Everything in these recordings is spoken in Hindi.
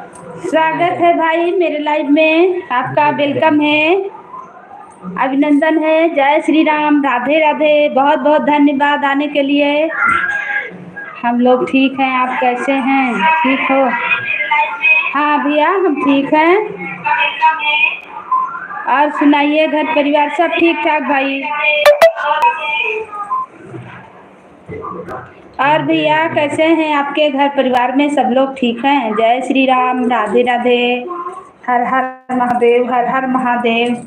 स्वागत है भाई मेरे लाइव में, आपका वेलकम है, अभिनंदन है। जय श्री राम, राधे राधे। बहुत बहुत धन्यवाद आने के लिए। हम लोग ठीक हैं, आप कैसे हैं? ठीक हो? हाँ भैया, हम ठीक हैं। और सुनाइए, घर परिवार सब ठीक ठाक भाई? और भैया कैसे हैं? आपके घर परिवार में सब लोग ठीक हैं? जय श्री राम, राधे राधे। हर हर महादेव, हर हर महादेव।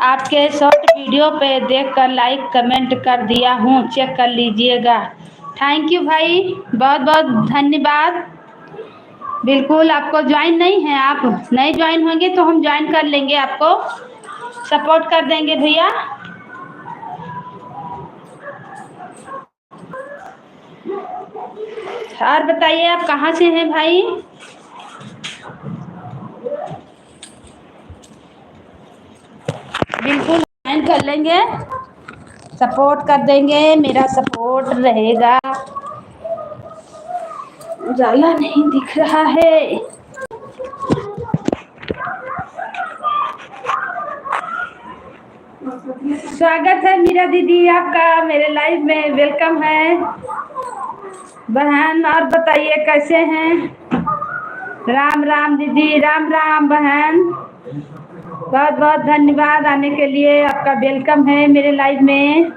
आपके शॉर्ट वीडियो पे देखकर लाइक कमेंट कर दिया हूँ, चेक कर लीजिएगा। थैंक यू भाई, बहुत बहुत धन्यवाद। बिल्कुल, आपको ज्वाइन नहीं है, आप नहीं ज्वाइन होंगे तो हम ज्वाइन कर लेंगे, आपको सपोर्ट कर देंगे भैया। और बताइए, आप कहाँ से हैं भाई? बिल्कुल ज्वाइन कर लेंगे, सपोर्ट कर देंगे, मेरा सपोर्ट रहेगा। उजाला नहीं दिख रहा है। स्वागत है मीरा दीदी आपका मेरे लाइव में, वेलकम है बहन। और बताइए कैसे हैं? राम राम दीदी, राम राम बहन। बहुत बहुत धन्यवाद आने के लिए, आपका वेलकम है मेरे लाइव में।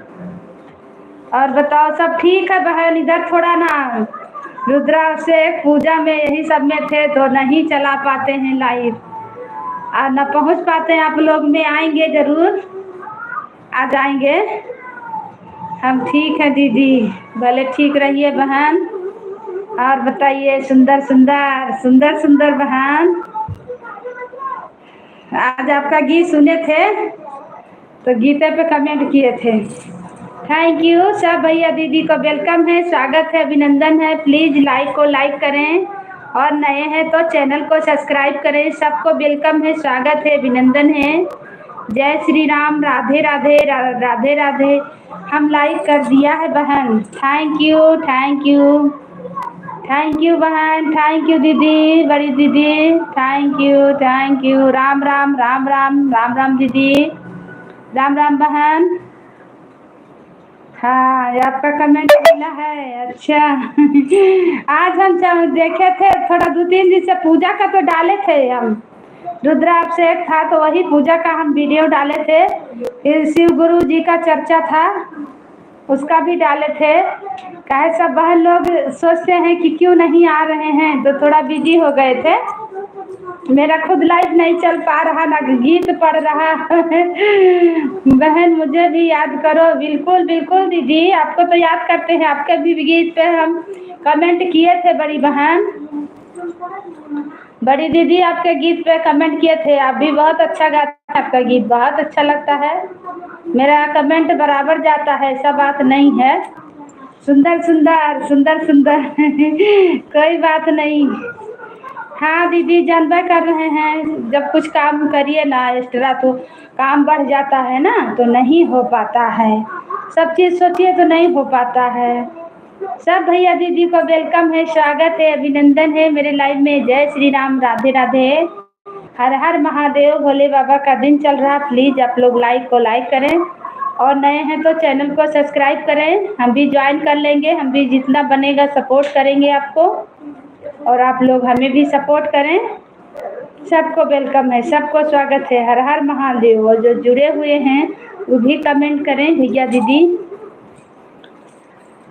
और बताओ, सब ठीक है बहन? इधर थोड़ा ना रुद्राभिषेक पूजा में यही सब में थे तो नहीं चला पाते हैं लाइव, और न पहुंच पाते हैं आप लोग में। आएंगे जरूर, आ जाएंगे हम। ठीक है दीदी, भले ठीक रहिए बहन। और बताइए, सुंदर सुंदर सुंदर सुंदर बहन, आज आपका गीत सुने थे तो गीते पे कमेंट किए थे। थैंक यू सब भैया दीदी को वेलकम है, स्वागत है, अभिनंदन है। प्लीज़ लाइक को लाइक करें, और नए हैं तो चैनल को सब्सक्राइब करें। सबको वेलकम है, स्वागत है, अभिनंदन है। जय श्री राम, राधे राधे, राधे राधे। हम लाइक कर दिया है बहन, thank you thank you thank you बहन, थैंक यू दीदी, बड़ी दीदी, थैंक यू। राम राम राम राम राम राम दीदी, राम राम बहन। हाँ, आपका कमेंट मिला है, अच्छा। आज हम देखे थे, थोड़ा 2-3 दिन से पूजा का तो डाले थे हम, रुद्राभिषेक था तो वही पूजा का हम वीडियो डाले थे। फिर शिव गुरु जी का चर्चा था, उसका भी डाले थे। काहे सब बहन लोग सोचते हैं कि क्यों नहीं आ रहे हैं, तो थोड़ा बिजी हो गए थे। मेरा खुद लाइफ नहीं चल पा रहा, ना गीत पढ़ रहा। बहन मुझे भी याद करो। बिल्कुल बिल्कुल दीदी, आपको तो याद करते हैं, आपके भी गीत पे हम कमेंट किए थे। बड़ी बहन, बड़ी दीदी, आपके गीत पे कमेंट किए थे। आप भी बहुत अच्छा गाते हैं, आपका गीत बहुत अच्छा लगता है। मेरा कमेंट बराबर जाता है, ऐसा बात नहीं है। सुंदर सुंदर सुंदर सुंदर। कोई बात नहीं। हाँ दीदी, जानबे कर रहे हैं, जब कुछ काम करिए ना एक्स्ट्रा तो काम बढ़ जाता है ना, तो नहीं हो पाता है। सब चीज़ सोचिए तो नहीं हो पाता है। सब भैया दीदी को वेलकम है, स्वागत है, अभिनंदन है मेरे लाइव में। जय श्री राम, राधे राधे, हर हर महादेव। भोले बाबा का दिन चल रहा, प्लीज़ आप लोग लाइक को लाइक करें, और नए हैं तो चैनल को सब्सक्राइब करें। हम भी ज्वाइन कर लेंगे, हम भी जितना बनेगा सपोर्ट करेंगे आपको, और आप लोग हमें भी सपोर्ट करें। सबको वेलकम है, सबको स्वागत है, हर हर महादेव। और जो जुड़े हुए हैं वो भी कमेंट करें, भैया दीदी,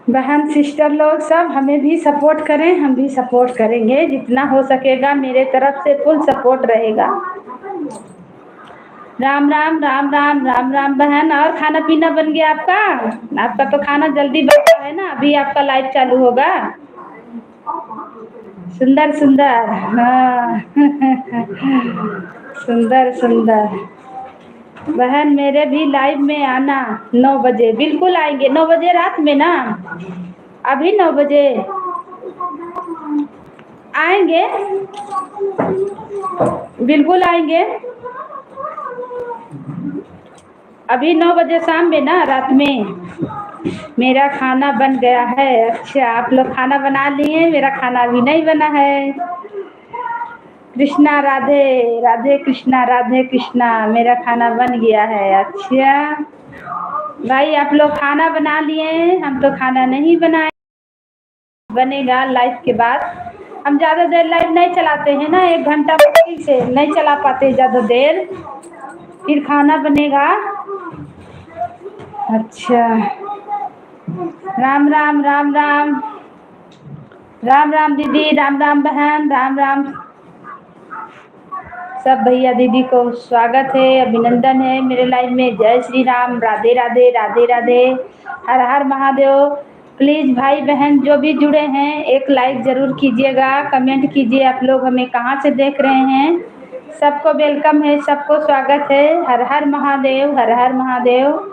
बहन सिस्टर लोग सब हमें भी सपोर्ट करें, हम भी सपोर्ट करेंगे जितना हो सकेगा। मेरे तरफ से फुल सपोर्ट रहेगा। राम राम राम राम राम राम बहन। और खाना पीना बन गया आपका? आपका तो खाना जल्दी बनता है ना, अभी आपका लाइव चालू होगा। सुंदर सुंदर, हाँ सुंदर सुंदर। बहन मेरे भी लाइव में आना 9 बजे, बिल्कुल आएंगे 9 बजे रात में ना, अभी 9 बजे आएंगे, बिल्कुल आएंगे। अभी 9 बजे शाम में ना, रात में। मेरा खाना बन गया है। अच्छा, आप लोग खाना बना लिए? मेरा खाना अभी नहीं बना है। कृष्णा राधे राधे, कृष्णा राधे कृष्णा। मेरा खाना बन गया है। अच्छा भाई, आप लोग खाना बना लिए, हम तो खाना नहीं बनाए। बनेगा लाइव के बाद। हम ज़्यादा देर लाइव नहीं चलाते हैं ना, 1 घंटा मुश्किल से नहीं चला पाते ज़्यादा देर, फिर खाना बनेगा। अच्छा, राम राम राम राम राम राम दीदी, राम राम बहन, राम राम सब भैया दीदी को स्वागत है, अभिनंदन है मेरे लाइव में। जय श्री राम, राधे राधे राधे राधे, हर हर महादेव। प्लीज़ भाई बहन जो भी जुड़े हैं, एक लाइक ज़रूर कीजिएगा, कमेंट कीजिए आप लोग हमें कहाँ से देख रहे हैं। सबको वेलकम है, सबको स्वागत है। हर हर महादेव, हर हर महादेव।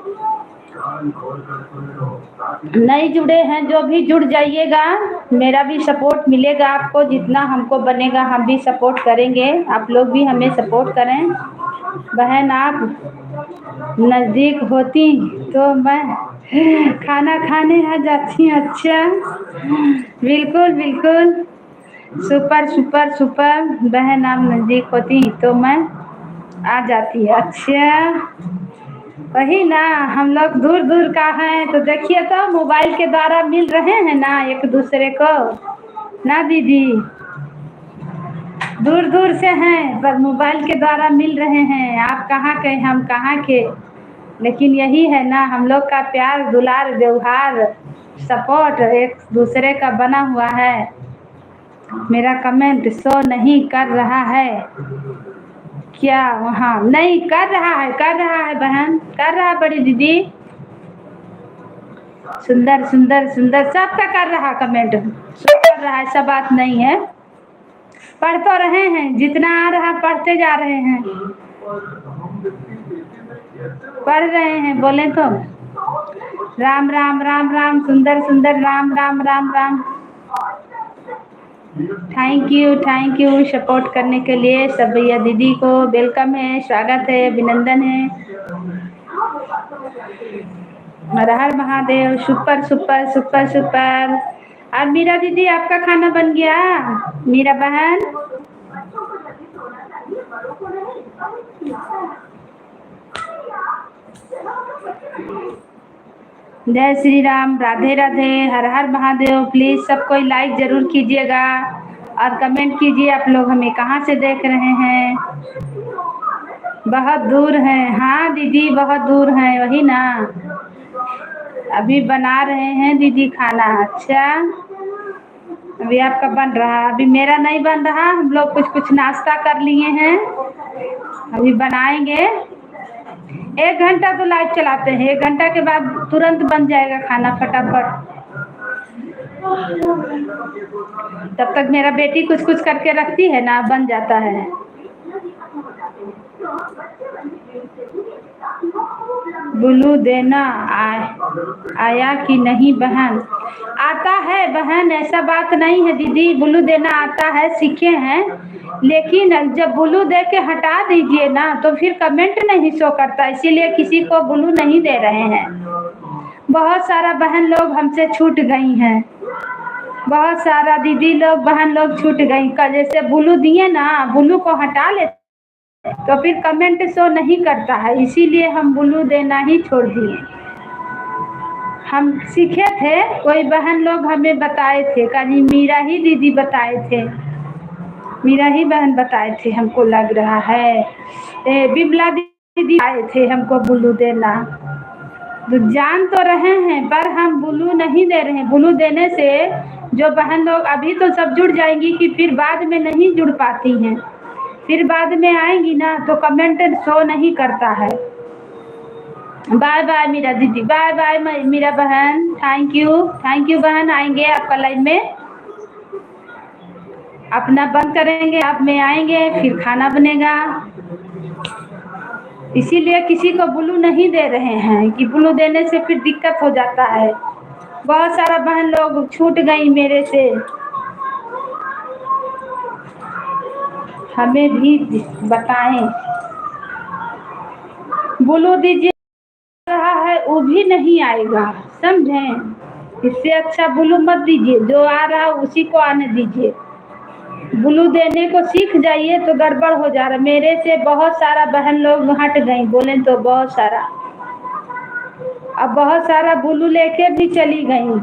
नहीं जुड़े हैं जो भी जुड़ जाइएगा, मेरा भी सपोर्ट मिलेगा आपको, जितना हमको बनेगा हम भी सपोर्ट करेंगे, आप लोग भी हमें सपोर्ट करें। बहन आप नज़दीक होती तो मैं खाना खाने आ जाती। अच्छा, बिल्कुल बिल्कुल, सुपर सुपर सुपर। बहन आप नज़दीक होती तो मैं आ जाती। अच्छा, वही ना, हम लोग दूर दूर का हैं तो देखिए तो मोबाइल के द्वारा मिल रहे हैं ना एक दूसरे को, ना दीदी? दूर दूर से हैं पर मोबाइल के द्वारा मिल रहे हैं। आप कहाँ के, हम कहाँ के, लेकिन यही है ना हम लोग का प्यार दुलार व्यवहार सपोर्ट एक दूसरे का बना हुआ है। मेरा कमेंट शो नहीं कर रहा है क्या? वहाँ नहीं कर रहा है, कर रहा है बहन, कर रहा है बड़ी दीदी। सुंदर सुंदर सुंदर, सबका कर रहा कमेंट, सब कर रहा है, ऐसा बात नहीं है। पढ़ तो रहे हैं, जितना आ रहा पढ़ते जा रहे हैं, पढ़ रहे हैं, बोले तो। राम राम राम राम, सुंदर सुंदर, Ram Ram Ram Ram. Thank you support करने के लिए सब भैया दीदी को वेलकम है, स्वागत है, अभिनंदन है। Har Har Mahadev, super super super super. और मीरा दीदी आपका खाना बन गया? मीरा बहन, जय श्री राम, राधे राधे, हर हर महादेव। प्लीज़ सब कोई लाइक ज़रूर कीजिएगा और कमेंट कीजिए आप लोग हमें कहाँ से देख रहे हैं। बहुत दूर हैं, हाँ दीदी बहुत दूर हैं, वही ना। अभी बना रहे हैं दीदी खाना। अच्छा, अभी आपका बन रहा, अभी मेरा नहीं बन रहा। हम लोग कुछ कुछ नाश्ता कर लिए हैं, अभी बनाएंगे। 1 घंटा तो लाइव चलाते हैं, 1 घंटा के बाद तुरंत बन जाएगा खाना फटाफट। तब तक मेरा बेटी कुछ कुछ करके रखती है ना, बन जाता है। बुलू देना आया कि नहीं बहन? आता है बहन, ऐसा बात नहीं है दीदी, बुलू देना आता है, सीखे हैं। लेकिन जब बुलू दे के हटा दीजिए ना तो फिर कमेंट नहीं शो करता, इसीलिए किसी को बुलू नहीं दे रहे हैं। बहुत सारा बहन लोग हमसे छूट गई हैं, बहुत सारा दीदी लोग बहन लोग छूट गई। जैसे बुलू दिए ना, बुलू को हटा लेते तो फिर कमेंट शो नहीं करता है, इसीलिए हम बुलू देना ही छोड़ दिए। हम सीखे थे, कोई बहन लोग हमें बताए थे, कहीं मीरा ही दीदी बताए थे, मीरा ही बहन बताए थे हमको लग रहा है। बिमला दीदी आए थे हमको बुलू देना, तो जान तो रहे हैं पर हम बुलू नहीं दे रहे हैं। बुलू देने से जो बहन लोग अभी तो सब जुड़ जाएंगी कि फिर बाद में नहीं जुड़ पाती हैं, फिर बाद में आएंगी ना तो कमेंट शो नहीं करता है। बाय बाय मेरा दीदी, बाय बाय मेरा बहन, थैंक यू बहन। आएंगे आपका लाइव में, अपना बंद करेंगे, आप में आएंगे, फिर खाना बनेगा। इसीलिए किसी को ब्लू नहीं दे रहे हैं कि ब्लू देने से फिर दिक्कत हो जाता है। बहुत सारा बहन लोग छूट गई मेरे से, हमें भी बताएं। ब्लू दीजिए रहा है वो भी नहीं आएगा, समझें। इससे अच्छा ब्लू मत दीजिए, जो आ रहा है उसी को आने दीजिए। ब्लू देने को सीख जाइए तो गड़बड़ हो जा रहा। मेरे से बहुत सारा बहन लोग हट गई, बोले तो बहुत सारा, अब बहुत सारा ब्लू लेके भी चली गई,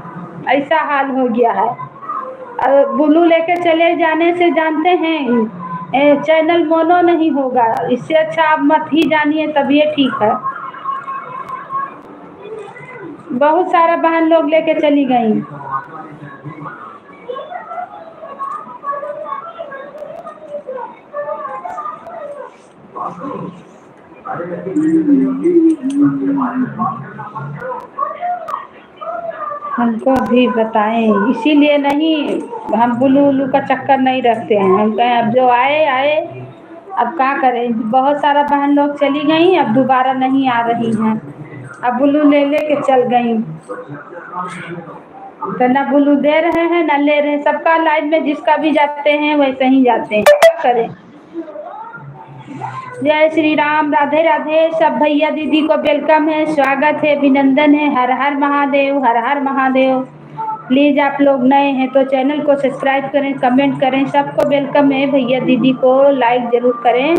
ऐसा हाल हो गया है। अब ब्लू लेके चले जाने से जानते हैं चैनल मोनो नहीं होगा। इससे अच्छा आप मत ही जानिए, तब ये ठीक है। बहुत सारा बहन लोग लेके चली गई। हमको भी बताएं, इसीलिए नहीं हम ब्लू उलू का चक्कर नहीं रखते हैं। हम कहें अब जो आए आए, अब क्या करें। बहुत सारा बहन लोग चली गई, अब दोबारा नहीं आ रही हैं। अब ब्लू ले के चल गई, तो ना ब्लू दे रहे हैं ना ले रहे हैं। सबका लाइफ में जिसका भी जाते हैं वैसे ही जाते हैं, क्या करें। जय श्री राम, राधे राधे। सब भैया दीदी को वेलकम है, स्वागत है, अभिनंदन है। हर हर महादेव, हर हर महादेव। प्लीज आप लोग नए हैं तो चैनल को सब्सक्राइब करें, कमेंट करें। सबको वेलकम है, भैया दीदी को लाइक जरूर करें।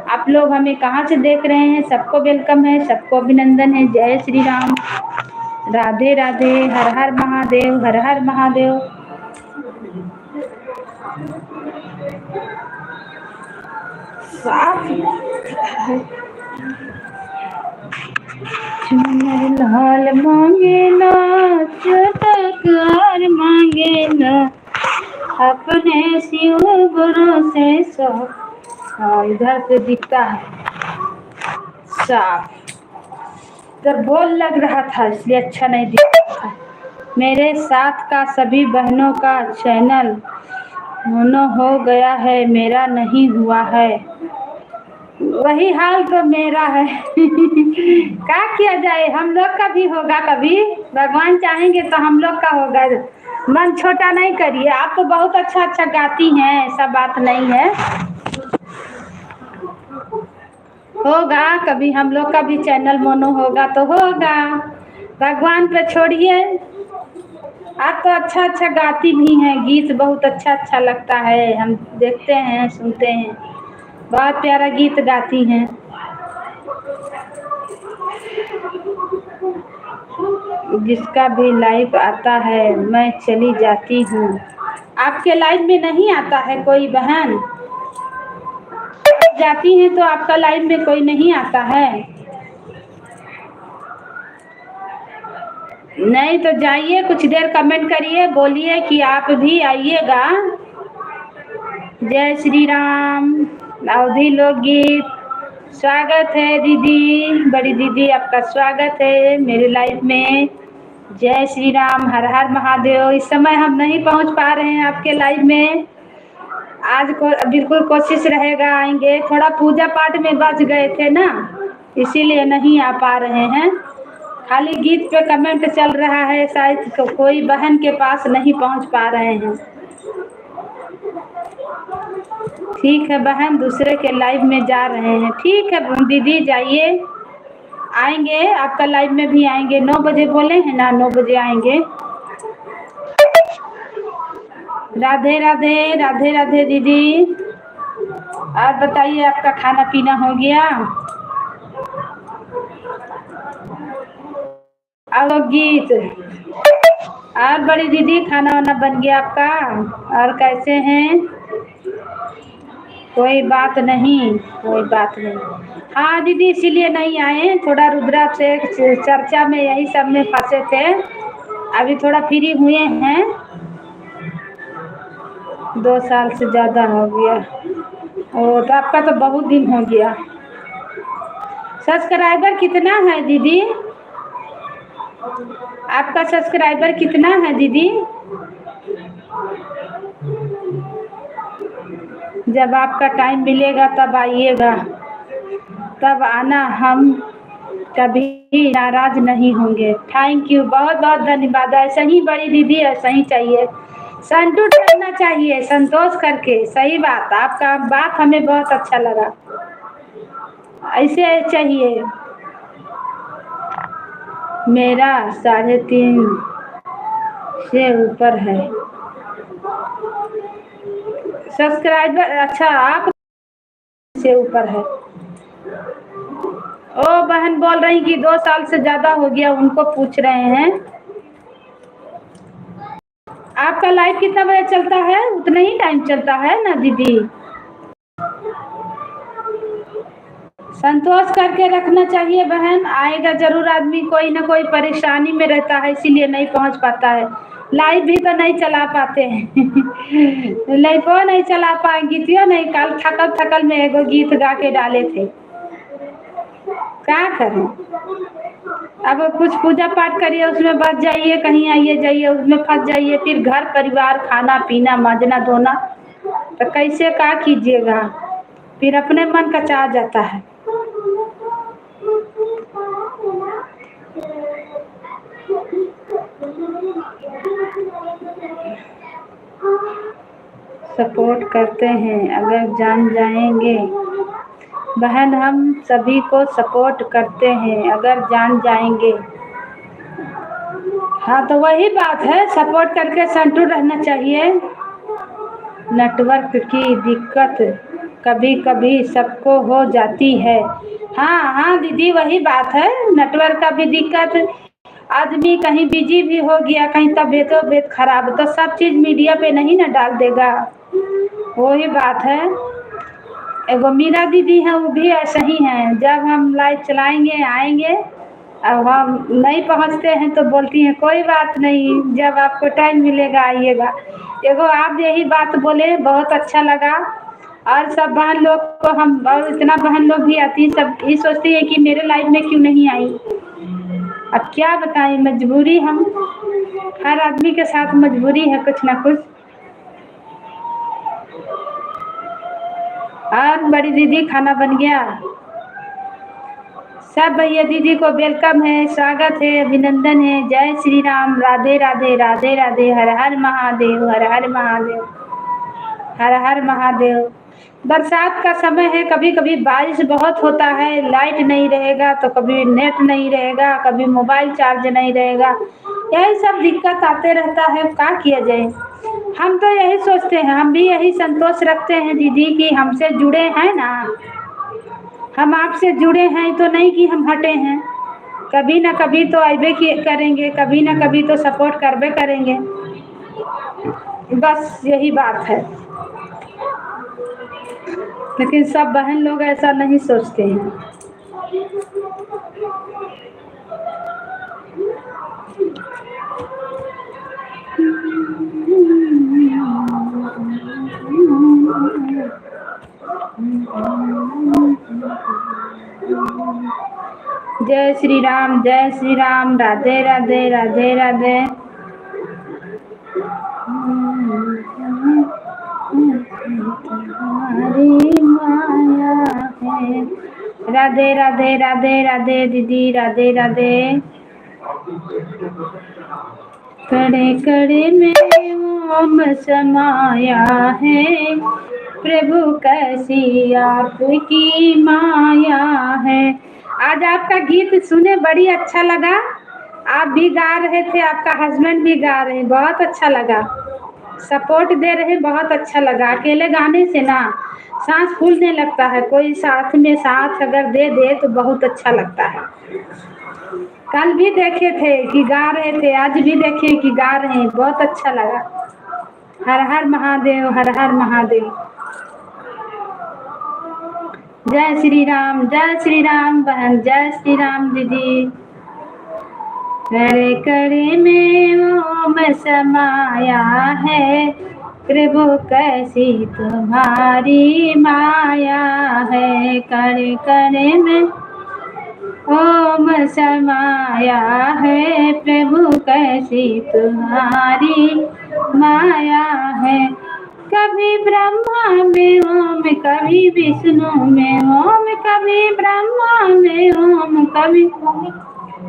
आप लोग हमें कहाँ से देख रहे हैं, सबको वेलकम है, सबको अभिनंदन है। जय श्री राम, राधे राधे, हर हर महादेव, हर हर महादेव। चुनर लाल मांगे ना, चटकार मांगे ना, अपने शिव गुरु से सब। हाँ, इधर से दिखता है साफ, इधर बोल लग रहा था इसलिए अच्छा नहीं दिख रहा था। मेरे साथ का सभी बहनों का चैनल मोनो हो गया है, मेरा नहीं हुआ है। वही हाल तो मेरा है। क्या किया जाए, हम लोग का भी होगा कभी, भगवान चाहेंगे तो हम लोग का होगा। मन छोटा नहीं करिए। आप तो बहुत अच्छा अच्छा गाती हैं, ऐसा बात नहीं है, होगा कभी हम लोग का भी चैनल मोनो होगा तो होगा। भगवान पे छोड़िए। आप तो अच्छा अच्छा गाती भी हैं, गीत बहुत अच्छा अच्छा लगता है, हम देखते हैं सुनते हैं, बहुत प्यारा गीत गाती हैं। जिसका भी लाइव आता है मैं चली जाती हूँ। आपके लाइव में नहीं आता है कोई बहन? जाती हैं तो आपका लाइव में कोई नहीं आता है? नहीं तो जाइए, कुछ देर कमेंट करिए, बोलिए कि आप भी आइएगा। जय श्री राम, अवधि लोकगीत। स्वागत है दीदी, बड़ी दीदी, आपका स्वागत है मेरे लाइव में। जय श्री राम, हर हर महादेव। इस समय हम नहीं पहुंच पा रहे हैं आपके लाइव में, आज को बिल्कुल कोशिश रहेगा आएंगे। थोड़ा पूजा पाठ में बच गए थे ना, इसीलिए नहीं आ पा रहे हैं। खाली गीत पे कमेंट चल रहा है, शायद कोई बहन के पास नहीं पहुंच पा रहे हैं। ठीक है बहन, दूसरे के लाइव में जा रहे हैं। ठीक है दीदी, जाइए, आएंगे आपका लाइव में भी आएंगे। 9 बजे बोले हैं ना, 9 बजे आएंगे। राधे राधे, राधे राधे दीदी। आप बताइए, आपका खाना पीना हो गया? अब गीत। और बड़ी दीदी, खाना वाना बन गया आपका? और कैसे हैं? कोई बात नहीं, कोई बात नहीं। हाँ दीदी, इसीलिए नहीं आए, थोड़ा रुद्राक्ष से चर्चा में यही सब में फंसे थे। अभी थोड़ा फ्री हुए हैं, 2 साल से ज़्यादा हो गया। ओ तो आपका तो बहुत दिन हो गया। सब्सक्राइबर कितना है दीदी? आपका सब्सक्राइबर कितना है दीदी? जब आपका टाइम मिलेगा तब आइएगा, तब आना, हम कभी नाराज नहीं होंगे। थैंक यू, बहुत बहुत धन्यवाद। ऐसा ही बड़ी दीदी, ऐसा ही चाहिए, संतुष्ट रहना चाहिए, संतोष करके। सही बात, आपका बात हमें बहुत अच्छा लगा, ऐसे चाहिए। मेरा 3.5 से ऊपर है सब्सक्राइबर। अच्छा, आप से ऊपर है। ओ बहन बोल रही कि 2 साल से ज्यादा हो गया, उनको पूछ रहे हैं। आपका लाइव कितना बजे चलता है? उतना ही टाइम चलता है ना दीदी? संतोष करके रखना चाहिए बहन, आएगा जरूर आदमी। कोई ना कोई परेशानी में रहता है, इसीलिए नहीं पहुंच पाता है। लाइव भी तो नहीं चला पाते हैं लाइव नहीं चला पाएंगी क्यों नहीं? कल थकल थकल में एगो गीत गा के डाले थे, क्या करें? अब कुछ पूजा पाठ करिए, उसमें बच जाइए, कहीं आइए जाइए, उसमें फंस जाइए, फिर घर परिवार, खाना पीना, मांजना धोना, तो कैसे क्या कीजिएगा? फिर अपने मन कचा जाता है। सपोर्ट करते हैं अगर जान जाएंगे। बहन हम सभी को सपोर्ट करते हैं अगर जान जाएंगे। हाँ तो वही बात है, सपोर्ट करके संतुष्ट रहना चाहिए। नेटवर्क की दिक्कत कभी कभी सबको हो जाती है। हाँ हाँ दीदी, वही बात है, नेटवर्क का भी दिक्कत। आदमी कहीं बिजी भी हो गया, कहीं तबीयत खराब, तो सब चीज़ मीडिया पे नहीं ना डाल देगा। वही बात है। एगो मीरा दीदी हैं, वो भी ऐसा ही हैं, जब हम लाइव चलाएंगे आएंगे, अब हम नहीं पहुंचते हैं तो बोलती हैं कोई बात नहीं, जब आपको टाइम मिलेगा आइएगा। एगो आप यही बात बोले, बहुत अच्छा लगा। और सब बहन लोग को हम, और इतना बहन लोग भी आती हैं, सब ये सोचती है कि मेरे लाइफ में क्यों नहीं आई। अब क्या बताएं, मजबूरी, हम हर आदमी के साथ मजबूरी है कुछ ना कुछ। और बड़ी दीदी खाना बन गया? सब भैया दीदी को वेलकम है, स्वागत है, अभिनंदन है। जय श्री राम, राधे राधे, राधे राधे, हर हर महादेव, हर हर महादेव, हर हर महादेव। बरसात का समय है, कभी कभी बारिश बहुत होता है, लाइट नहीं रहेगा तो कभी नेट नहीं रहेगा, कभी मोबाइल चार्ज नहीं रहेगा, यही सब दिक्कत आते रहता है, क्या किया जाए। हम तो यही सोचते हैं, हम भी यही संतोष रखते हैं दीदी कि हमसे जुड़े हैं ना, हम आपसे जुड़े हैं, तो नहीं कि हम हटे हैं। कभी ना कभी तो आइबे करेंगे, कभी ना कभी तो सपोर्ट करबे करेंगे, बस यही बात है। लेकिन सब बहन लोग ऐसा नहीं सोचते हैं। जय श्री राम, जय श्री राम, राधे राधे, राधे राधे। हमारी माया है। राधे राधे, राधे राधे दीदी, राधे राधे। कड़े कड़े में ओम समाया है, प्रभु कैसी आपकी माया है। आज आपका गीत सुने बड़ी अच्छा लगा, आप भी गा रहे थे, आपका हस्बैंड भी गा रहे हैं, बहुत अच्छा लगा। सपोर्ट दे रहे हैं, बहुत अच्छा लगा। अकेले गाने से ना सांस फूलने लगता है, कोई साथ में साथ अगर दे दे तो बहुत अच्छा लगता है। कल भी देखे थे कि गा रहे थे, आज भी देखे कि गा रहे हैं, बहुत अच्छा लगा। हर हर महादेव, हर हर महादेव। जय श्री राम बहन, जय श्री राम दीदी। करे करे में ओम समाया है, प्रभु कैसी तुम्हारी माया है, कर कर में ओम समाया है। प्रभु कैसी तुम्हारी माया है, कभी ब्रह्मा में ओम, कभी विष्णु में ओम, कभी ब्रह्मा में ओम, कभी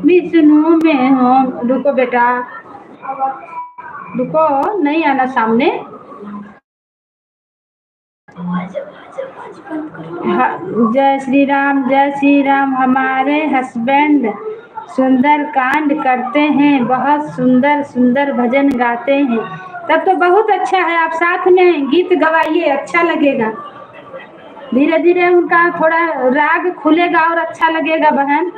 विष्णु में ओम। रुको बेटा, रुको, नहीं आना सामने। जय श्री राम, जय श्री राम। हमारे हस्बैंड सुंदर कांड करते हैं, बहुत सुंदर सुंदर भजन गाते हैं। तब तो बहुत अच्छा है, आप साथ में गीत गवाइए, अच्छा लगेगा। धीरे धीरे उनका थोड़ा राग खुलेगा और अच्छा लगेगा बहन।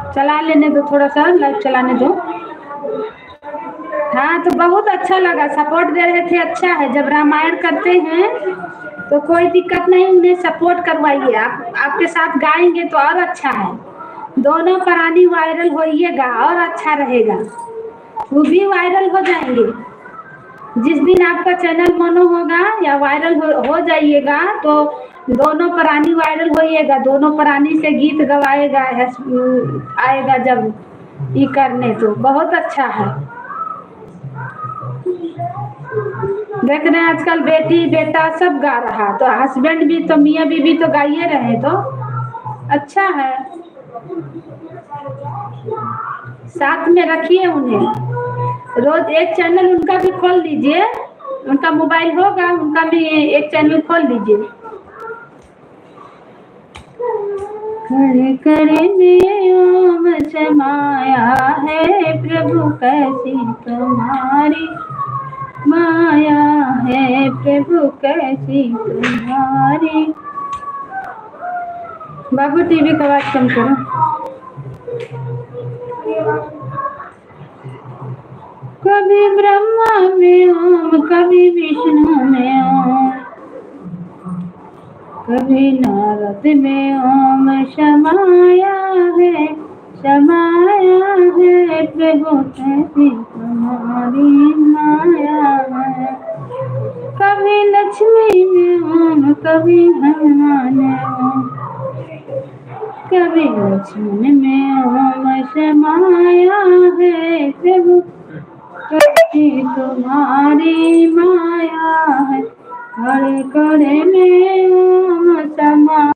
चला लेने दो, थोड़ा सा लाइव चलाने दो। हाँ तो बहुत अच्छा लगा, सपोर्ट दे रहे थे, अच्छा है। जब रामायण करते हैं तो कोई दिक्कत नहीं, उन्हें सपोर्ट करवाइए। आप आपके साथ गाएंगे तो और अच्छा है। दोनों प्राणी वायरल होइएगा और अच्छा रहेगा, वो भी वायरल हो जाएंगे। जिस दिन आपका चैनल मोनो होगा या वायरल हो जाइएगा तो दोनों प्राणी वायरल होइएगा, दोनों प्राणी से गीत गवाएगा आएगा जब ये करने, तो बहुत अच्छा है। देख रहे हैं आजकल बेटी बेटा सब गा रहा, तो हस्बैंड भी तो मियाँ बीबी तो गाइए रहे, तो अच्छा है। साथ में रखिए उन्हें, रोज एक चैनल उनका भी खोल दीजिए, उनका मोबाइल होगा, उनका भी एक चैनल खोल दीजिए। कर कर में ओम समाया है, प्रभु कैसी तुम्हारी माया है, प्रभु कैसी तुम्हारी। बाबू टीवी का आवाज कम करो। कभी ब्रह्मा में ओम, कभी विष्णु में ओम, कभी नारद में ओम समाया है, समाया है। प्रभु कैसी तुम्हारी माया है, कभी लक्ष्मी में ओम, कभी हनुमान में ओम, कभी लक्ष्मण में ओम समाया है। प्रभु कैसी तुम्हारी माया है, हरे करे में ओम समा।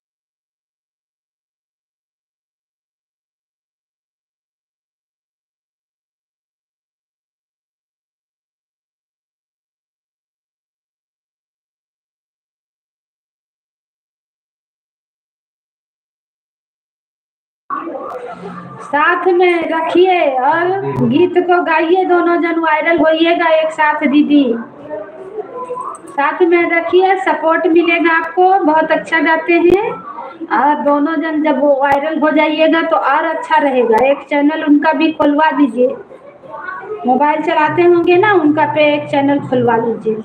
साथ में रखिए और गीत को गाइए, दोनों जन वायरल होइएगा एक साथ। दीदी साथ में रखिए, सपोर्ट मिलेगा आपको, बहुत अच्छा गाते हैं। और दोनों जन जब वो वायरल हो जाइएगा तो और अच्छा रहेगा। एक चैनल उनका भी खुलवा दीजिए, मोबाइल चलाते होंगे ना, उनका पे एक चैनल खुलवा लीजिए।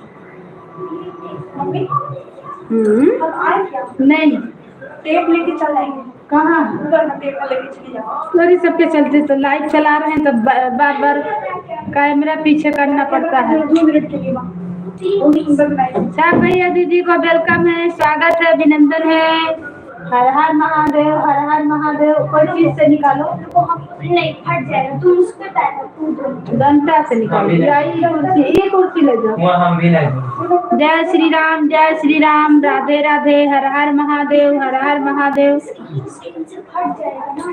नहीं टेप लेके चल जाएंगे, कहाँ टेप लेके चले जाओ। सॉरी, सबके चलते तो लाइव चला रहे हैं तो बार बार कैमरा पीछे करना पड़ता है। 2 मिनट के लिए अच्छा भैया, दीदी को वेलकम है, स्वागत है, अभिनंदन है। हर हर महादेव, हर हर महादेव। कोई चीज से निकालो, नहीं फट जाएगा, तुम उसके डंडा से निकालो। ये कुर्सी ले जाओ, हम भी ले जाओ। जय श्री राम, जय श्री राम, राधे राधे, हर हर महादेव, हर हर महादेव। फट जाएगा ना,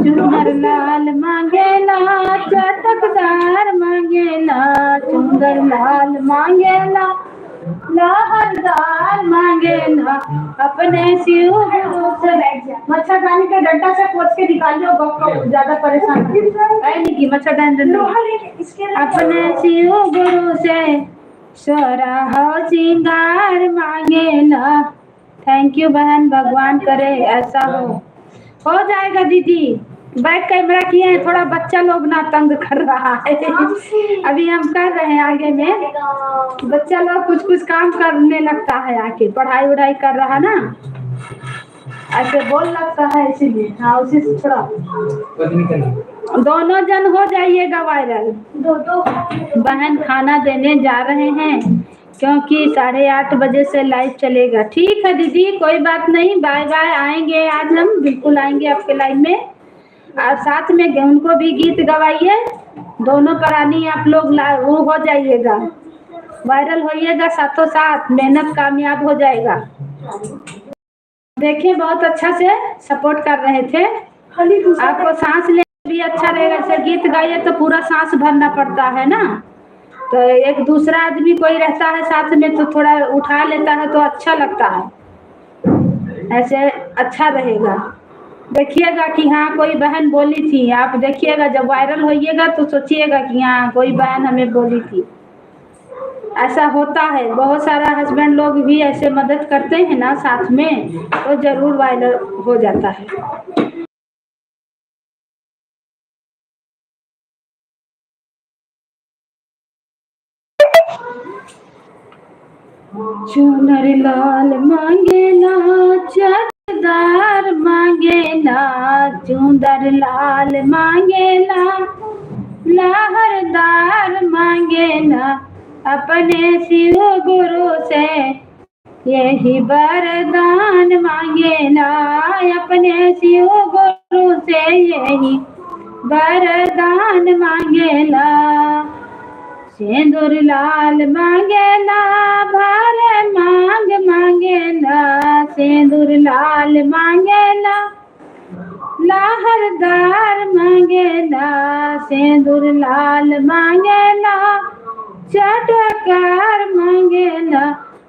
चुनर लाल मांगेला, चटकदार मांगेला, चुनर लाल मांगेला, लहरदार मांगेला, अपने शिव गुरु से। मच्छरदानी के डंडा से पोंछ के निकाल लो, गप ज्यादा परेशान है नहीं कि मच्छरदानी अपने शिव गुरु से सोराह सिंगार मांगेला। थैंक यू बहन, भगवान करे ऐसा हो जाएगा दीदी। बैक कैमरा किए हैं, थोड़ा बच्चा लोग ना तंग कर रहा है। अभी हम कर रहे हैं आगे में, बच्चा लोग कुछ कुछ काम करने लगता है, आके पढ़ाई वढ़ाई कर रहा ना, ऐसे बोल लगता है इसीलिए। हाँ उसी से थोड़ा दोनों जन हो जाइएगा वायरल। बहन खाना देने जा रहे हैं क्योंकि 8:30 से लाइव चलेगा। ठीक है दीदी, कोई बात नहीं, बाय बाय। आएंगे आज, हम बिल्कुल आएंगे आपके लाइव में, और साथ में उनको भी गीत गवाइए। दोनों प्राणी आप लोग वो हो जाइएगा, वायरल होइएगा, साथों साथ मेहनत कामयाब हो जाएगा। देखिए बहुत अच्छा से सपोर्ट कर रहे थे। आपको सांस ले भी अच्छा रहेगा, जैसे गीत गाइए तो पूरा सांस भरना पड़ता है ना, तो एक दूसरा आदमी कोई रहता है साथ में तो थोड़ा उठा लेता है तो अच्छा लगता है, ऐसे अच्छा रहेगा। देखिएगा कि हाँ कोई बहन बोली थी, आप देखिएगा जब वायरल होइएगा तो सोचिएगा कि हाँ कोई बहन हमें बोली थी। ऐसा होता है, बहुत सारा हस्बैंड लोग भी ऐसे मदद करते हैं ना साथ में, तो जरूर वायरल हो जाता है। चुनर लाल मांगेला, चटदार मांगेला, चुंदर लाल मांगेला, लहरदार मांगेला, अपने शिव गुरु से यही वरदान मांगेला, अपने शिव गुरु से यही वरदान मांगेला। सिंदूर लाल मांगेला, भार मांग मांगेला, सिंदूर लाल मांगेला, लहरदार मांगेला, सिंदूर लाल मांगेला, चटकार मांगेला,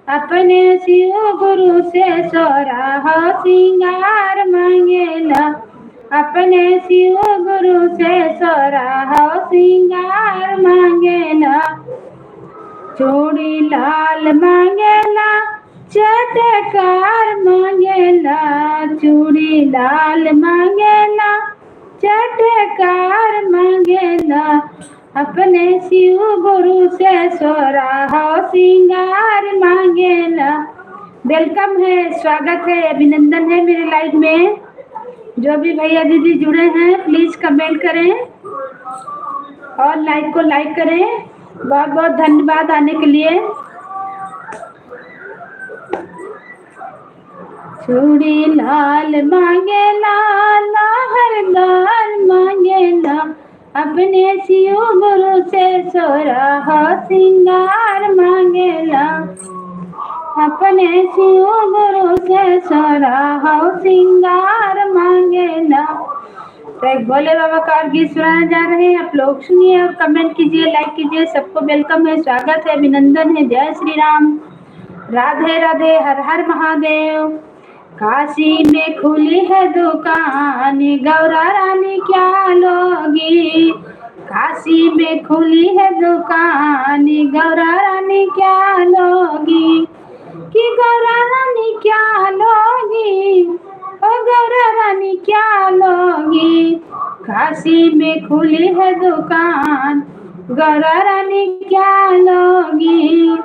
अपने शिव गुरु से सोरा हो सिंगार मांगेला, अपने शिव गुरु से सोरा हो सिंगार मांगेला। चूड़ी लाल मांगेला, चटकार मांगेला, चूड़ी लाल मांगेला, चटकार मांगेला, अपने शिव गुरु से सोरा हो सिंगार मांगेला। वेलकम है, स्वागत है, अभिनंदन है मेरे लाइव में। जो भी भैया दीदी जुड़े हैं प्लीज कमेंट करें और लाइक को लाइक करें। बहुत बहुत धन्यवाद आने के लिए। चूड़ी लाल मांगेला, लहरदार मांगेला, अपने शिव गुरु से सोरा हो सिंगार मांगेला, अपने शिव गुरु से सोरा हो सिंगार मांगेला। तो एक भोले बाबा का और गीत सुनाने जा रहे हैं, आप लोग सुनिए और कमेंट कीजिए, लाइक कीजिए। सबको वेलकम है, स्वागत है, अभिनंदन है। जय श्री राम, राधे राधे, हर हर महादेव। काशी में खुली है दुकान, गौरा रानी क्या लोगी, काशी में खुली है दुकान, गौरा रानी क्या लोगी, कि गौरा रानी क्या लोगी, ओ गौरा रानी क्या लोगी, काशी में खुली है दुकान, गौरा रानी क्या लोगी।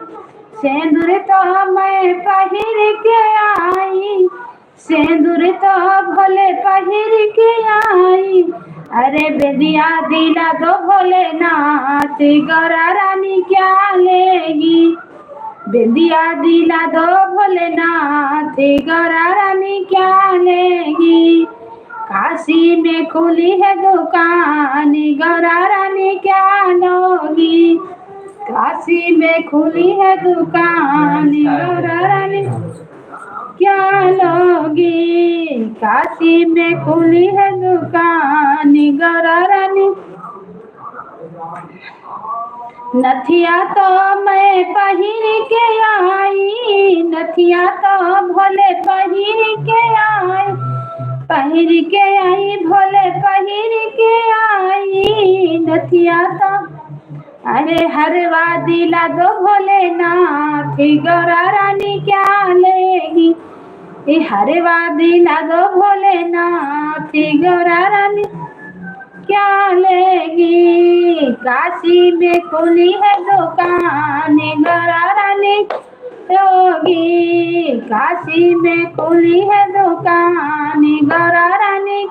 सिंदूर तो मैं पहिर के आई, सिंदूर तो भोले पहिर के आई, अरे बेदिया दिला दो भोलेनाथ, गौरा रानी क्या लेगी, बेदिया दिला दो भोलेनाथ, गौरा रानी क्या लेगी, काशी में खुली है दुकान, गौरा रानी क्या लोगी, काशी में खुली है दुकान, गौरा रानी क्या लोगी, काशी में खुली है दुकान, गौरा रानी। नथिया तो मैं पहिर के आई, नथिया तो भोले पहिर के आई, पहिर के आई भोले पहिर के आई, नथिया तो अरे हरवा दिला दो भोलेनाथ, गौरा रानी क्या लेगी, हरे वादी लागो भोलेनाथ गौरा रानी क्या लेगी, काशी में खुली है दुकान गौरा रानी योगी, काशी में खुली है दुकान गौरा रानी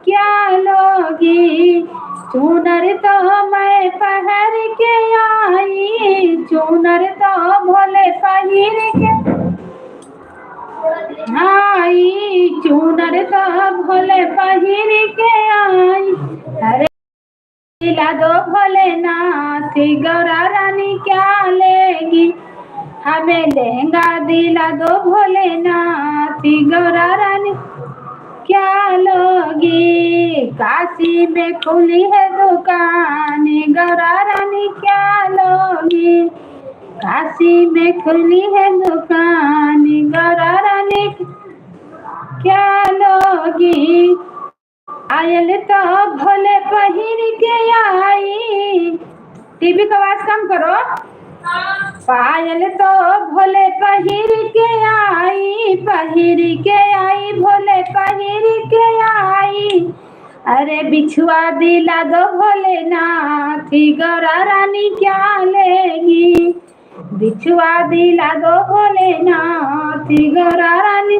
क्या लोगी। चूनर तो मैं पहर के आई, चूनर तो भोले पहर के आई, चूनर तो भोले पहर के आई। अरे दिला दो भोलेनाथ गौरा रानी क्या लेगी, हमें लहंगा दिला दो भोलेनाथ गौरा रानी क्या लोगी, काशी में खुली है दुकान गौरा रानी क्या लोगी, काशी में खुली है दुकान गौरा रानी क्या लोगी। आयल तो भोले पहिर के आई, टीवी का आवाज कम करो। पायल तो भोले पहिर के आई, पहिर के आई भोले पहिर के आई। अरे बिछुआ दिला दो भोलेनाथ गौरा रानी क्या लेगी, बिछुआ दिला दो भोलेनाथ गौरा रानी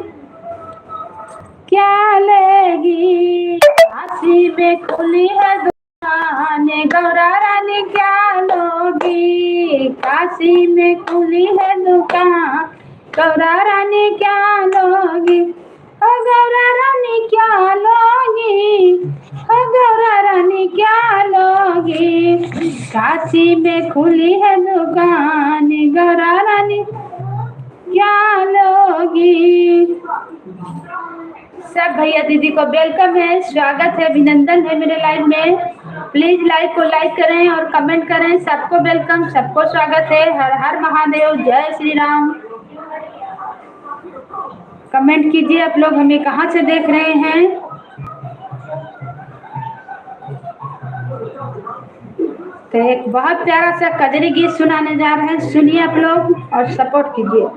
क्या लेगी, काशी में खुली है दुकान गौरा रानी क्या लोगी, काशी में खुली है दुकान गौरा रानी क्या लोगी। ओ गौरा रानी क्या लोगी, ओ गौरा रानी क्या लोगी, काशी में खुली है दुकान गौरा रानी क्या लोगी। सब भैया दीदी को वेलकम है, स्वागत है, अभिनंदन है मेरे लाइव में। प्लीज लाइव को लाइक करें और कमेंट करें। सबको वेलकम, सबको स्वागत है। हर हर महादेव, जय श्री राम। कमेंट कीजिए आप लोग हमें कहाँ से देख रहे हैं। तो एक बहुत प्यारा सा कजरी गीत सुनाने जा रहे हैं, सुनिए आप लोग और सपोर्ट कीजिए।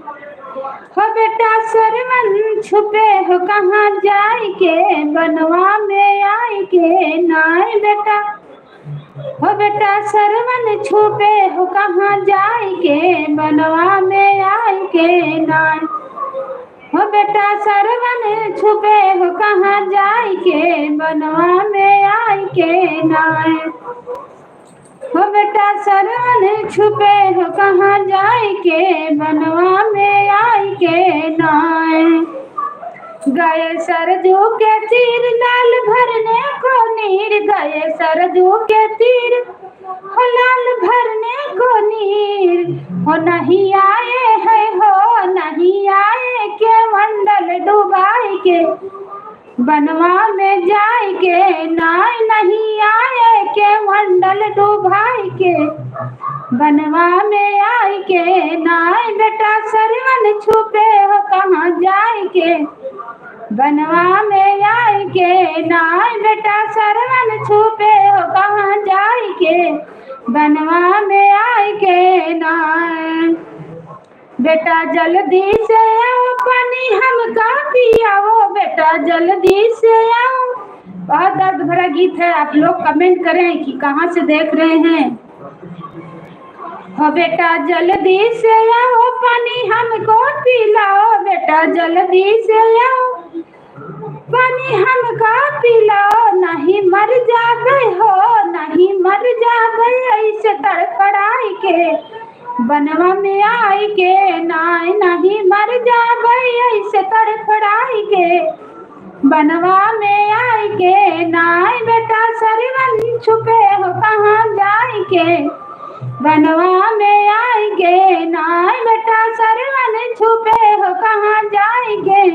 हो बेटा सरवन छुपे हो कहाँ जाए के, बनवा में आए के नाय बेटा, हो बेटा सरवन छुपे हो कहाँ जाए के, बनवा में आए के नाय, हो बेटा सरवन छुपे हो कहाँ जाए के, बनवा में आए के नाय, हो बेटा सरवन छुपे हो कहाँ जाए के, बनवा में आए के नाय। गए सरजू के तीर लाल भरने को नीर, गए सरजू के तीर हो लाल भरने को नीर, हो नहीं आए है, हो नहीं आए के मंडल डुबाए के, बनवा में जाए के नाय, नहीं आए के मंडल डुबाए के, बनवा में आए के नाय। बेटा सरवन छुपे हो कहाँ जाए के, बनवा में आए के नाय, बेटा सरवन छुपे हो कहाँ जाए के, बनवा में आए के नाय। बेटा जल्दी से आओ पानी हमका पियाओ, बेटा जल्दी से आओ। बहुत दर्द भरा गीत है, आप लोग कमेंट करें कि कहाँ से देख रहे हैं। हो बेटा जल्दी से आओ पानी हमको पिलाओ, बेटा जल्दी से आओ पानी हमका पिलाओ, नहीं मर जावे हो, नहीं मर जावे ऐसे तड़फड़ाई के, बनवा में आए के नाय, नहीं मर जावे ऐसे तड़फड़ाई के, बनवा में आए के नाय। बेटा सरवन छुपे हो कहाँ जाए के, बनवा में आए के नाय, बेटा सरवन छुपे हो कहाँ जाए के,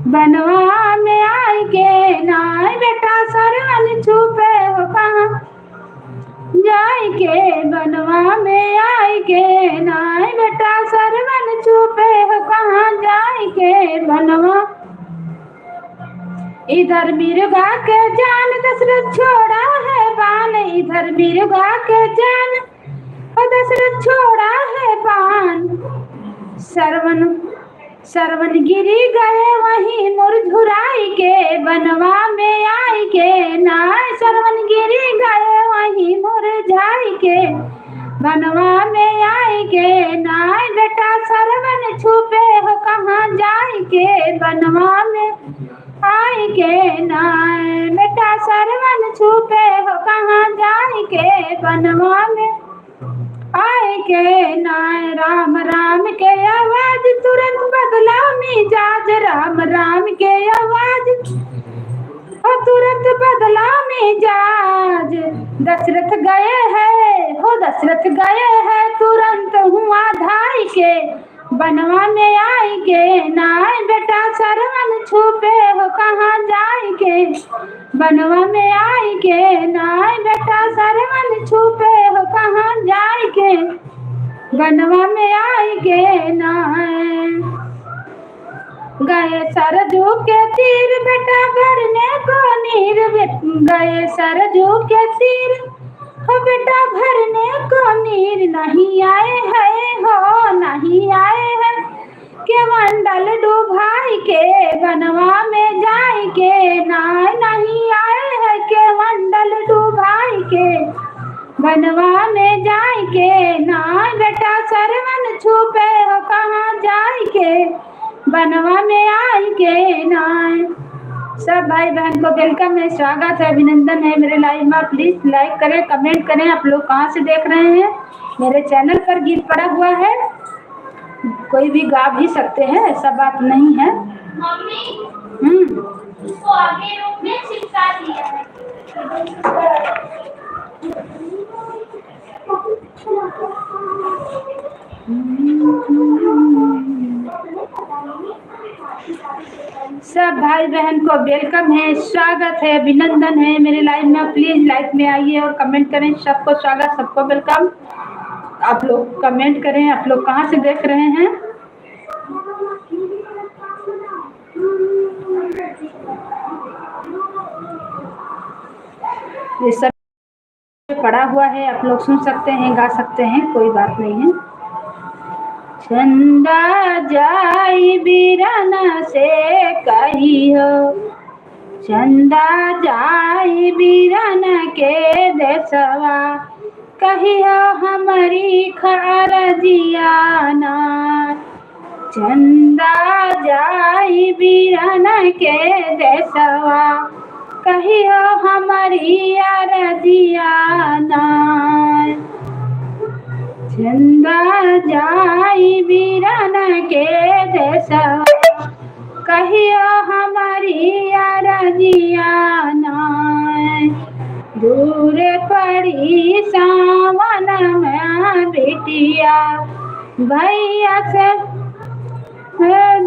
बनवा में आए के नाय, बेटा सरवन छुपे हो कहाँ जाए के, बनवा में आए के नाय, बेटा सरवन छुपे हो कहाँ जाए के, बनवा। इधर मिर्गा के जान दशरथ छोड़ा है बान, इधर मिर्गा के जान दशरथ छोड़ा है बान, सरवन सरवन गिरी गए वहीं मुरझुराई के बनवा में आई के नाय। सरवन गिरी गए वहीं मुरझाई के बनवा में आई के नाय। बेटा सरवन छुपे हो कहाँ जाई के बनवा में आई के नाय। बेटा सरवन छुपे हो कहाँ जाई के बनवा में आए के नाय। राम राम के आवाज तुरंत बदला मिजाज राम राम के आवाज तुरंत बदला मिजाज। दशरथ गए हैं हो दशरथ गए हैं तुरंत हुआ धाई के बनवा में आई के नाय। बेटा सरवन छुपे हो कहाँ जाई के बनवा में आई के नाय। बेटा सरवन छुपे हो कहाँ जाई के बनवा में आई के नाय। गए सरजू के तीर बेटा भरने को नीर गए सरजू के तीर हो बेटा भरने को नीर नहीं आए है हो नहीं आए हैं के मंडल डुभाई के बनवा में जाई के नाय। नहीं आए है के मंडल डुभाई के बनवा में जाई के नाय। बेटा सरवन छुपे हो कहाँ जाई के बनवा में आई के नाय। सब भाई बहन को वेलकम है, स्वागत है, अभिनंदन है मेरे लाइव में। प्लीज लाइक करें, कमेंट करें। आप लोग कहाँ से देख रहे हैं? मेरे चैनल पर गीत पड़ा हुआ है, कोई भी गा भी सकते हैं, ऐसा बात नहीं है। उसको आगे रूम में चिपका दिया है। सब भाई बहन को वेलकम है, स्वागत है, अभिनंदन है मेरे लाइव में। प्लीज लाइव में आइए और कमेंट करें। सबको स्वागत, सबको वेलकम। आप लोग कमेंट करें, आप लोग कहाँ से देख रहे हैं? ये सब पड़ा हुआ है, आप लोग सुन सकते हैं, गा सकते हैं, कोई बात नहीं है। चंदा जाई बीराना से कहियो, चंदा जाई बीराना के देसवा कहियो हमारी खरजियाना। चंदा जाई बीराना के देसवा कहियो हमारी अरजियाना। चंदा जाई बीराना के देसवा कहियो हमारी अरजियाना। दूर पड़ी सावन में बिटिया भैया से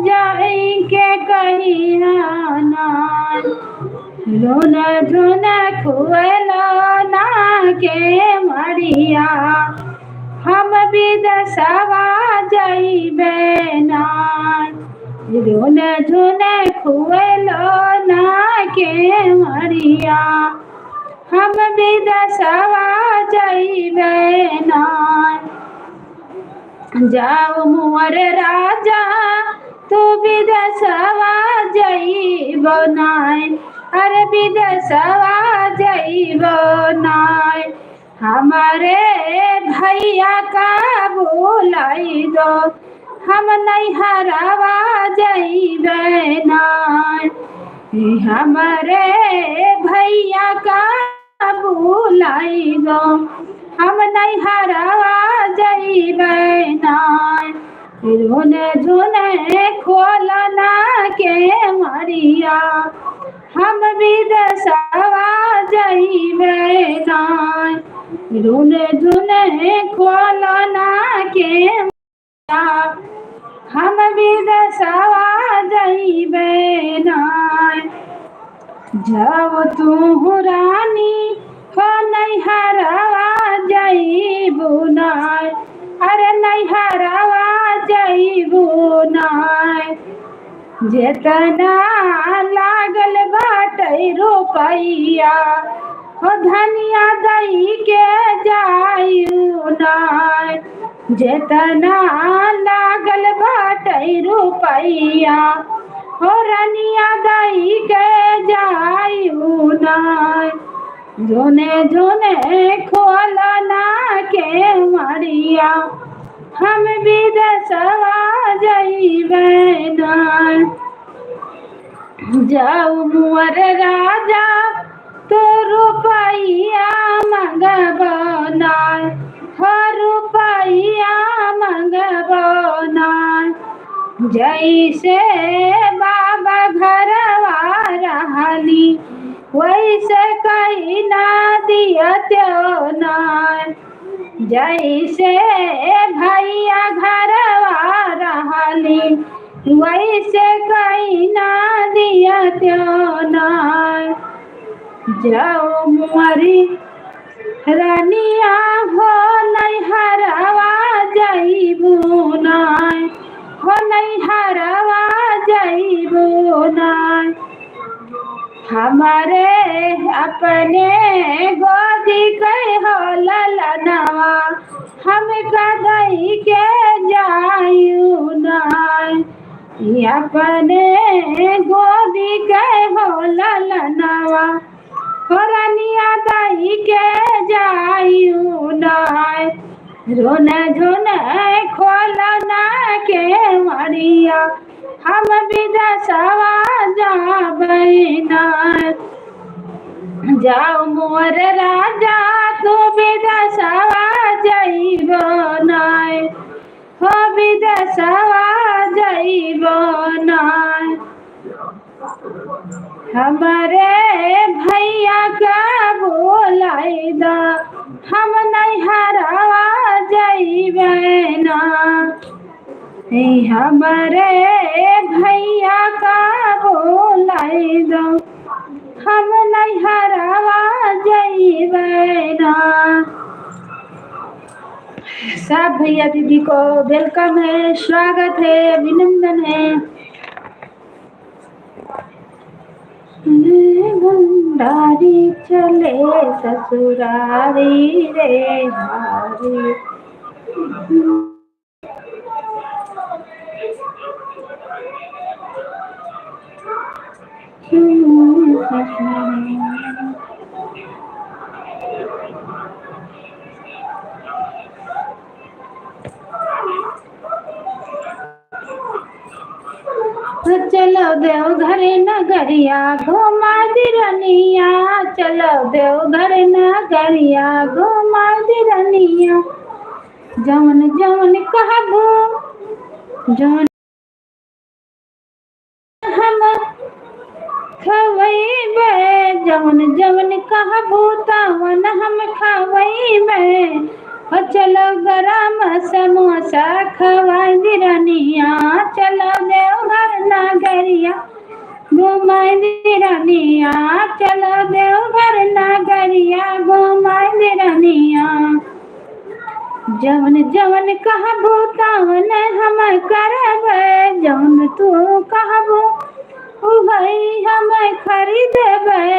जाई के कहियाना। लोन धुन खुएलो ना के मरिया हम विदेशवा जाइबे ना। लोन धुन खुएलो ना के मरिया हम विदेशवा जाइबे ना। जाओ मोर राजा तू विदेशवा जाइबो नाय। अरे विदेशवा जाइबो नाय। हमारे भैया का बुलाई दो हम नैहरवा जाइबे नाय। हमारे भैया का बुलाई दो हम नैहरवा जाइबे नाय। रोने झुने खोलना के मरिया हम विदेशवा जाइबे नाय। रोने झुने खोलना के मरिया हम विदेशवा जाइबे नाय। जाओ तू रानी हो नैहरवा जाइबू नाय। अरे नैहरवा जाइबू नाय। जेतना लागल बाटे रुपैया हो धनिया दही के जायु नाय जेतना लागल बाटै रुपैया हो रनिया दही के जायु नाय जोने जोने खोलना के मरिया हम विदेशवा जइबै नाय जाऊ मुअर राजा तो रुपैया मंगबो नाय हो रुपैया मंगबो नाय जैसे बाबा घरवा रहली वैसे कहीं ना दियतो नाय जैसे भैया घरवा रहली वैसे कहीं ना दियतो नाय जाओ मुअरी रनिया हो नैहरवा जइबू नाय हो नैहरवा जइबू नाय हमारे अपने गोदी के हो ललनवा हम कदई के जायु नाय अपने गोदी के हो ललनवा हो रनिया दही के जायु नाय रोने झोने खोलना के मरिया हम विदेशवा जाबै नाय जाओ मोर राजा तू विदेशवा जइबो नाय हो विदेशवा जइबो नाय हमारे भैया का बोलाई दा हम नैहरवा जइबै ना हमारे भैया का बोलाई दो हम नैहरवा जइबै ना सब भैया दीदी को वेलकम है, स्वागत है, अभिनंदन है। भंडारी चले ससुरारी रे हारी चलो देवघर नगरिया घुमा दिरनिया चलो देवघर नगरिया घुमा दिरनिया जवन जवन कहबो जवन हम खवैबे जवन जवन कहबो तवन हम खवैबे हो चलो गरम समोसा खवाई दिरनिया चलो देवघर नगरिया घुमाई दिरनिया चलो देवघर नगरिया घुमाई दिरनिया जवन जवन कहबो तवन हम करबे जवन तू कहबो ओ भाई हम खरीदबे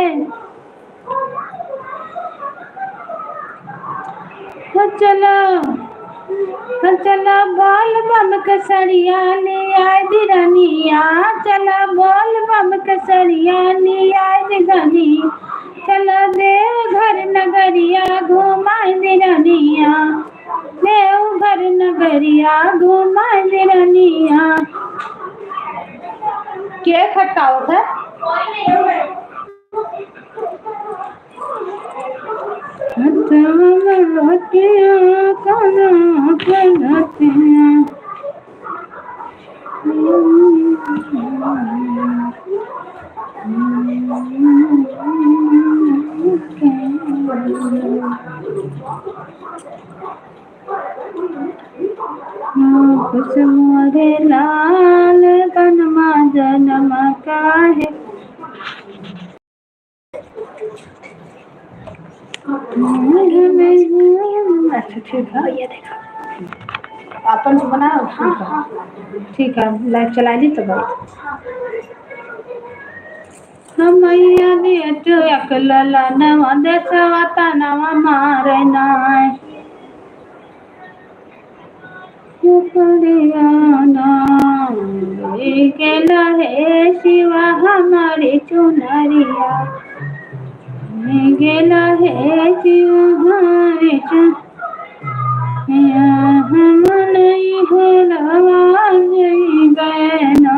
चलो बोल बम कसरिया ले आए दिरनिया चलो बोल बम कसरिया ले आए दिरनी चलो देवघर नगरिया घुमाए दिरनिया देवघर नगरिया घुमाए दिरनिया के खटकावत है कुछ मोरे लाल बनमा जन्म का है अच्छा ठीक है ये देखा अपन से बनाओ ठीक है लाइव चला दी तो भाई मैया देत अकलला नवा देसवाता नवा मारे नाय परियाना गेला हे शिवा हमारी चुनरिया गेला हे शिवा हमारी चुनरिया हम नहीं हरवा जइबेना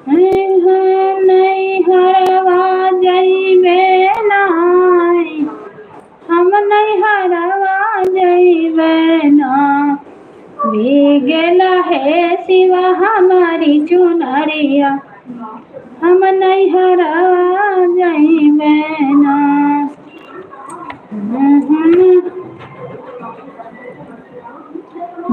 नहीं हरवा जइबेना हम नहीं हरवा जइबेना गेला है शिवा हमारी चुनरिया हम नहीं हरवा जइबेना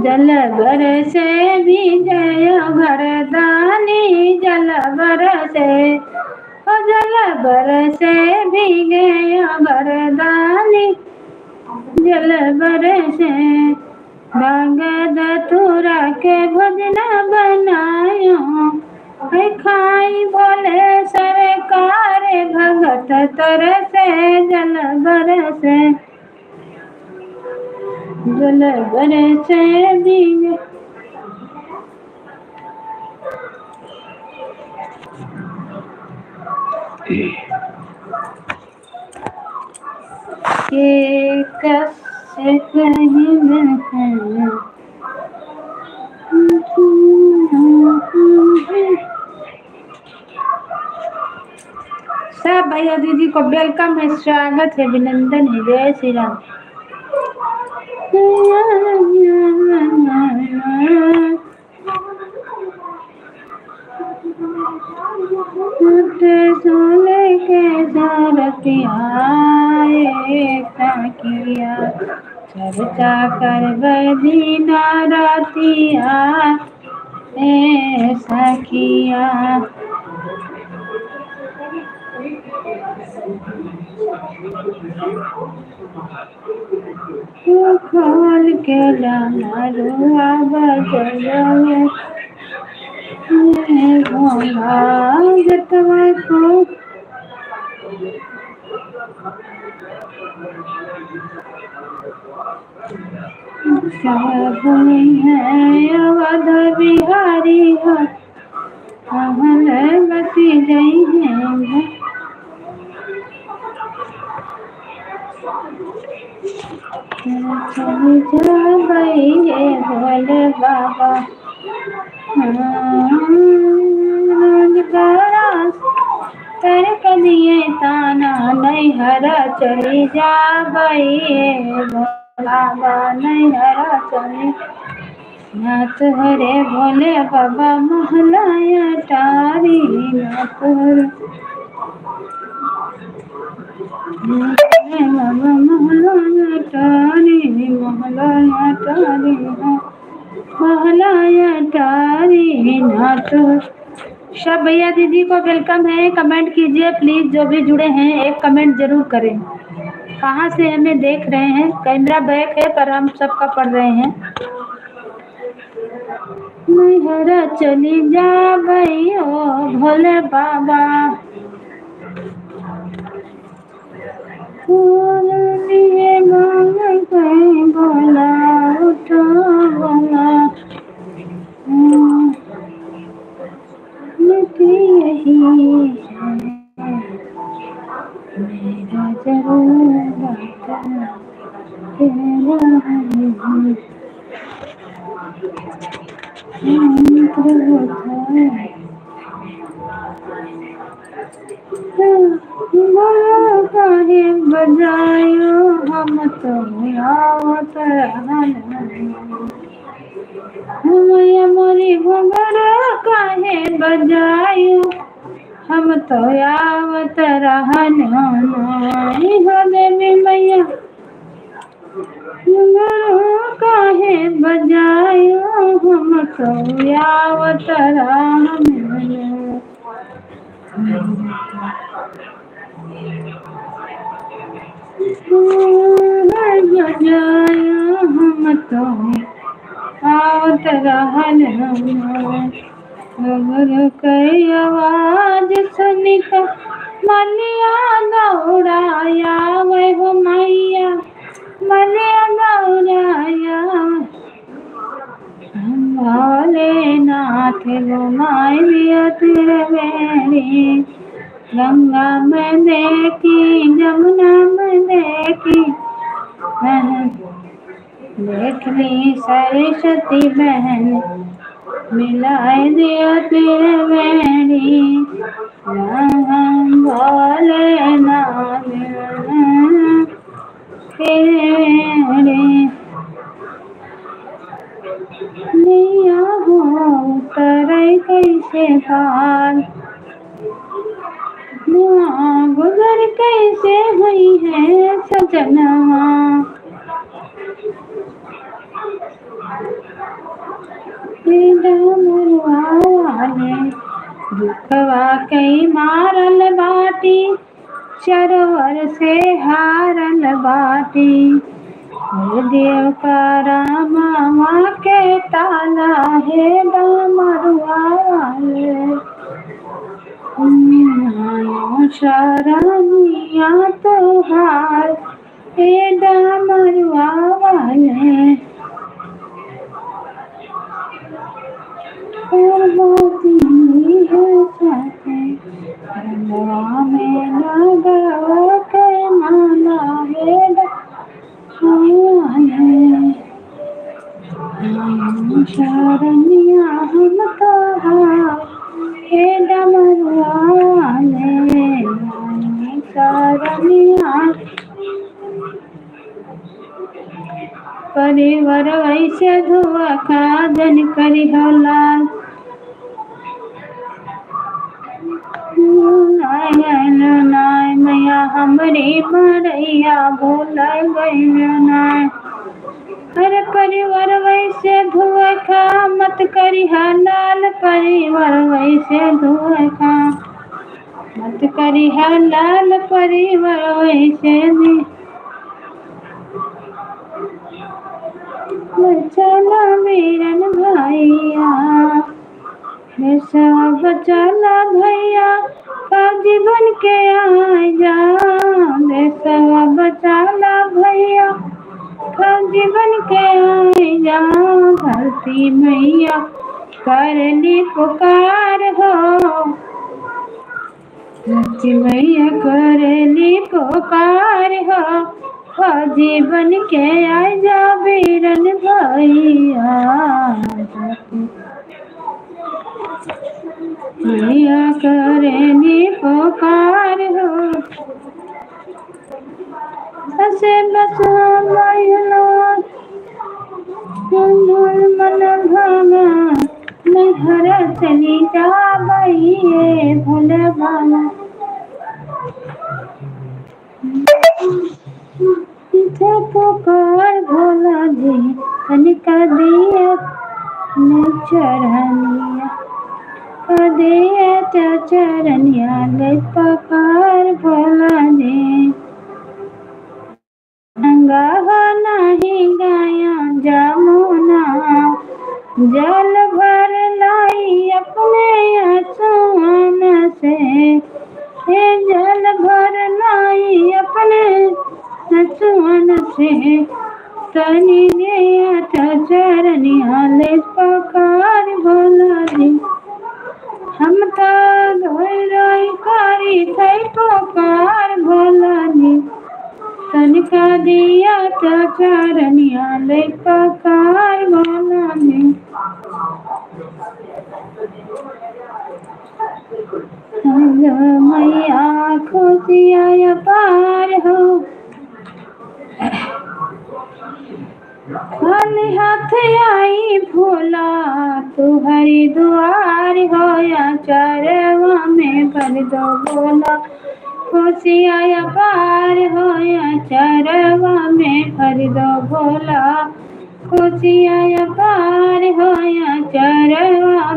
जल भर से भी जय घरदानी जल भर से ओ जल भर से भी गय घरदानी जल भर से भगद तुरा के भजन बनायो खाई बोले सरकार भगत तर से जल भर से जल भर से भी कैसे कहीं सब भैया दीदी को वेलकम है, स्वागत है, अभिनंदन है। जय श्री राम। सोने के सारथिया किया चर्चा कर बदीना रातिया ऐसा किया खोल के लाना रुआ बजल भोला जतवा को है अवध बिहारी हमल गति गई है गई है भोले बाबा कर दिए ताना नहीं हरा चली जा गई बाबा नहीं हरा चली नाथ हरे भोले बाबा महलाया तारी नाथ हरे बाबा महलाया तारी महलाया तारी महलाया तारी नाथ। सब भैया दीदी को वेलकम है, कमेंट कीजिए प्लीज। जो भी जुड़े हैं एक कमेंट जरूर करें। कहाँ से हमें देख रहे हैं? कैमरा बैक है पर हम सबका पढ़ रहे हैं। हरा चली जा गई ओ भोले बाबा लिए मांग गई बोला उठो बोला यही है मेरा जरूर काहे बजायो हम तो आवत मोरी घुंगर काहे बजायो हम तो आवत रहन देवी मैया काहे बजायो हम तो आवत रहन हम तो आवत रहन घुंघरू कई आवाज सुनिकर मलिया दौड़ाया वै हो मैया मलिया दौड़ाया भोलेनाथ घुमाई दिया त्रिवेणी गंगा में देखी जमुना में देखी देख ली सरस्वती बहन मिलाए दिया त्रिवेणी भोलेनाथ त्रिवेणी नैया हो उतरे कैसे पार गुजर कैसे हुई है सजनवा वाले दुखवा कई मारल बाटी चरोवर से हारल बाटी देव का रामा के ताला है डमरुआ वाले शरणिया तोहार हे डमरुआ वाले में लगा के माला है शरणिया हम तोहार हे डमरुआ वाले शरणिया परिवर वैसे धुआ का जन करी हो लाल नाय मैया हमरी मरैया भूल गई नाय हर परिवर वैसे धुआ का मत करी लाल परिवर वैसे धुआ का मत करी लाल परिवर वैसे भी चला वीरन भैया सब चला भैया फौजी बन के आए जा सब चला भैया फौजी बन के आए जा धरती मैया करली पुकार हो धरती मैया करली पुकार हो फौजी बन के आए जा वीरन भैया मैया करली पुकार हो ऐसे बस मन भाना नहरा चली जा बइए भोले बाबा पुकार भोला जी तनिका दिया चरनिया दिया चरनिया ले पुकार भोला जी गंगा नहीं गाया जमुना जल भर लाई अपने आंसुओं से हे जल भर लाई अपने आंसुओं से तनी गया चरनिया ले पुकार भोला जी हम तो रोई रोई करी थे पुकार भोला जी तनिका दिया चरनिया ले पुकार भोला जी मैया खुशिया पार हो खाली हाथ आई भोला तुहरी दुआर हो या चरवा में भर दो बोला खुशिया पार हो या चरवा में भर दो भोला खुशिया पार हो या चरवा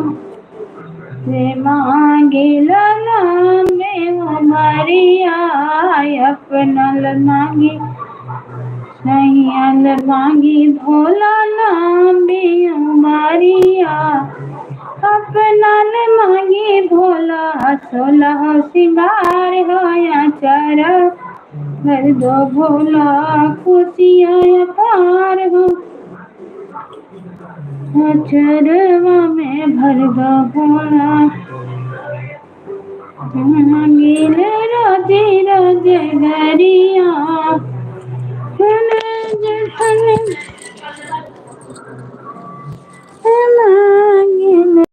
में मांगी लाला में हमारिया अपना मांगी नहीं मांगी भोला नाम भी हमारिया अपना ले मांगी भोला 16 सिंगार होया चारा भर दो भोला खुशियाँ पार हो चरवा में भर दो भोला मांगिल रोजे रोजे गरिया मांगिल